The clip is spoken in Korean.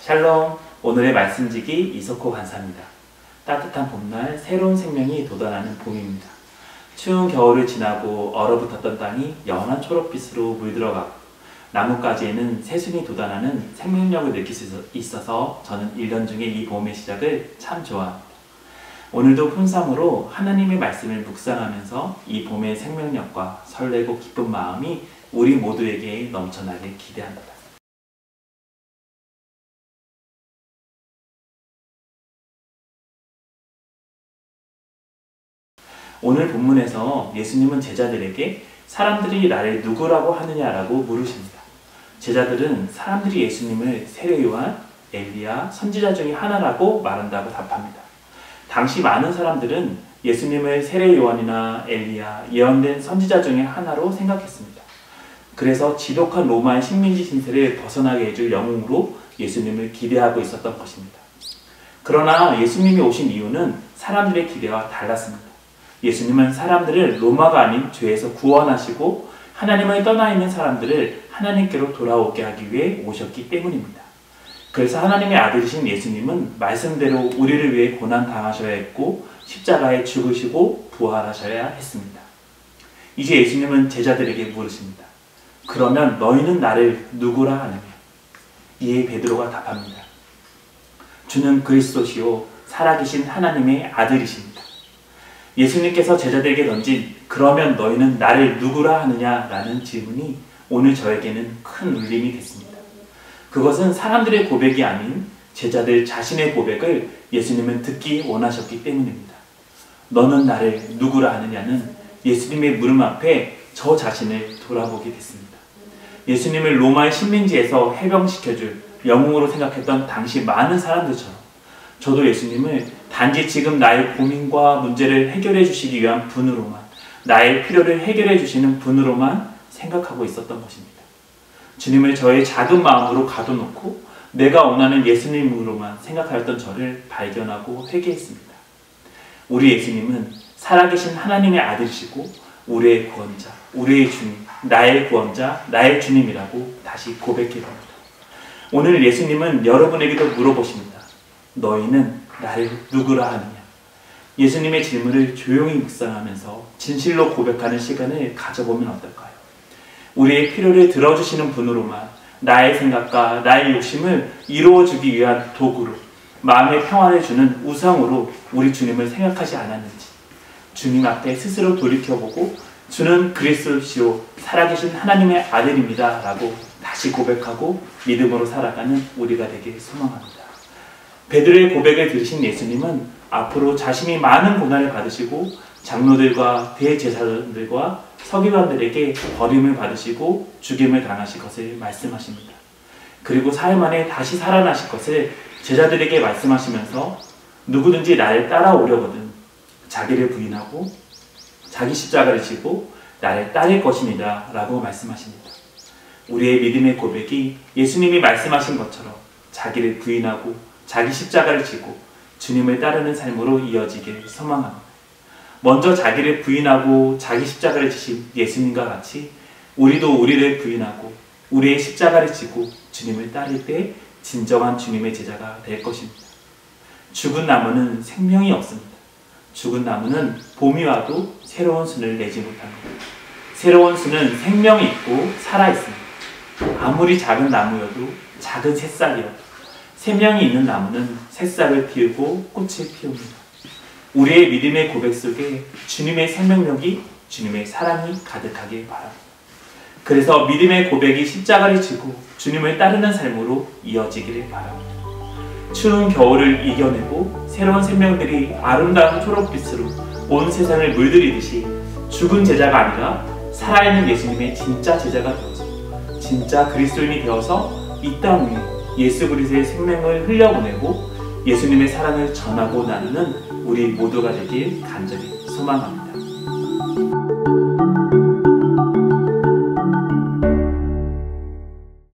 샬롬, 오늘의 말씀지기 이석호 간사입니다. 따뜻한 봄날 새로운 생명이 돋아나는 봄입니다. 추운 겨울을 지나고 얼어붙었던 땅이 연한 초록빛으로 물들어가고 나뭇가지에는 새순이 돋아나는 생명력을 느낄 수 있어서 저는 1년 중에 이 봄의 시작을 참 좋아합니다. 오늘도 훈삼으로 하나님의 말씀을 묵상하면서 이 봄의 생명력과 설레고 기쁜 마음이 우리 모두에게 넘쳐나길 기대합니다. 오늘 본문에서 예수님은 제자들에게 사람들이 나를 누구라고 하느냐라고 물으십니다. 제자들은 사람들이 예수님을 세례 요한, 엘리야, 선지자 중에 하나라고 말한다고 답합니다. 당시 많은 사람들은 예수님을 세례 요한이나 엘리야, 예언된 선지자 중에 하나로 생각했습니다. 그래서 지독한 로마의 식민지 신세를 벗어나게 해줄 영웅으로 예수님을 기대하고 있었던 것입니다. 그러나 예수님이 오신 이유는 사람들의 기대와 달랐습니다. 예수님은 사람들을 로마가 아닌 죄에서 구원하시고 하나님을 떠나 있는 사람들을 하나님께로 돌아오게 하기 위해 오셨기 때문입니다. 그래서 하나님의 아들이신 예수님은 말씀대로 우리를 위해 고난당하셔야 했고 십자가에 죽으시고 부활하셔야 했습니다. 이제 예수님은 제자들에게 물으십니다. 그러면 너희는 나를 누구라 하느냐? 이에 베드로가 답합니다. 주는 그리스도시요 살아계신 하나님의 아들이십니다. 예수님께서 제자들에게 던진 그러면 너희는 나를 누구라 하느냐라는 질문이 오늘 저에게는 큰 울림이 됐습니다. 그것은 사람들의 고백이 아닌 제자들 자신의 고백을 예수님은 듣기 원하셨기 때문입니다. 너는 나를 누구라 하느냐는 예수님의 물음 앞에 저 자신을 돌아보게 됐습니다. 예수님을 로마의 식민지에서 해병시켜줄 영웅으로 생각했던 당시 많은 사람들처럼 저도 예수님을 단지 지금 나의 고민과 문제를 해결해 주시기 위한 분으로만, 나의 필요를 해결해 주시는 분으로만 생각하고 있었던 것입니다. 주님을 저의 작은 마음으로 가둬놓고 내가 원하는 예수님으로만 생각하였던 저를 발견하고 회개했습니다. 우리 예수님은 살아계신 하나님의 아들이시고 우리의 구원자, 우리의 주님, 나의 구원자, 나의 주님이라고 다시 고백해봅니다. 오늘 예수님은 여러분에게도 물어보십니다. 너희는 나를 누구라 하느냐? 예수님의 질문을 조용히 묵상하면서 진실로 고백하는 시간을 가져보면 어떨까요? 우리의 필요를 들어주시는 분으로만 나의 생각과 나의 욕심을 이루어주기 위한 도구로 마음의 평안을 주는 우상으로 우리 주님을 생각하지 않았는지 주님 앞에 스스로 돌이켜보고 주는 그리스도시요 살아계신 하나님의 아들입니다 라고 다시 고백하고 믿음으로 살아가는 우리가 되길 소망합니다. 베드로의 고백을 들으신 예수님은 앞으로 자신이 많은 고난을 받으시고 장로들과 대제사장들과 서기관들에게 버림을 받으시고 죽임을 당하실 것을 말씀하십니다. 그리고 사흘 만에 다시 살아나실 것을 제자들에게 말씀하시면서 누구든지 나를 따라오려거든 자기를 부인하고 자기 십자가를 지고 나를 따를 것입니다 라고 말씀하십니다. 우리의 믿음의 고백이 예수님이 말씀하신 것처럼 자기를 부인하고 자기 십자가를 지고 주님을 따르는 삶으로 이어지길 소망합니다. 먼저 자기를 부인하고 자기 십자가를 지신 예수님과 같이 우리도 우리를 부인하고 우리의 십자가를 지고 주님을 따를 때 진정한 주님의 제자가 될 것입니다. 죽은 나무는 생명이 없습니다. 죽은 나무는 봄이 와도 새로운 순을 내지 못합니다. 새로운 순은 생명이 있고 살아있습니다. 아무리 작은 나무여도 작은 새싹이어도 생명이 있는 나무는 새싹을 피우고 꽃을 피웁니다. 우리의 믿음의 고백 속에 주님의 생명력이, 주님의 사랑이 가득하길 바랍니다. 그래서 믿음의 고백이 십자가를 지고 주님을 따르는 삶으로 이어지기를 바랍니다. 추운 겨울을 이겨내고 새로운 생명들이 아름다운 초록빛으로 온 세상을 물들이듯이 죽은 제자가 아니라 살아있는 예수님의 진짜 제자가 되어서 진짜 그리스도인이 되어서 이 땅 위에 예수 그리스도의 생명을 흘려보내고 예수님의 사랑을 전하고 나누는 우리 모두가 되길 간절히 소망합니다.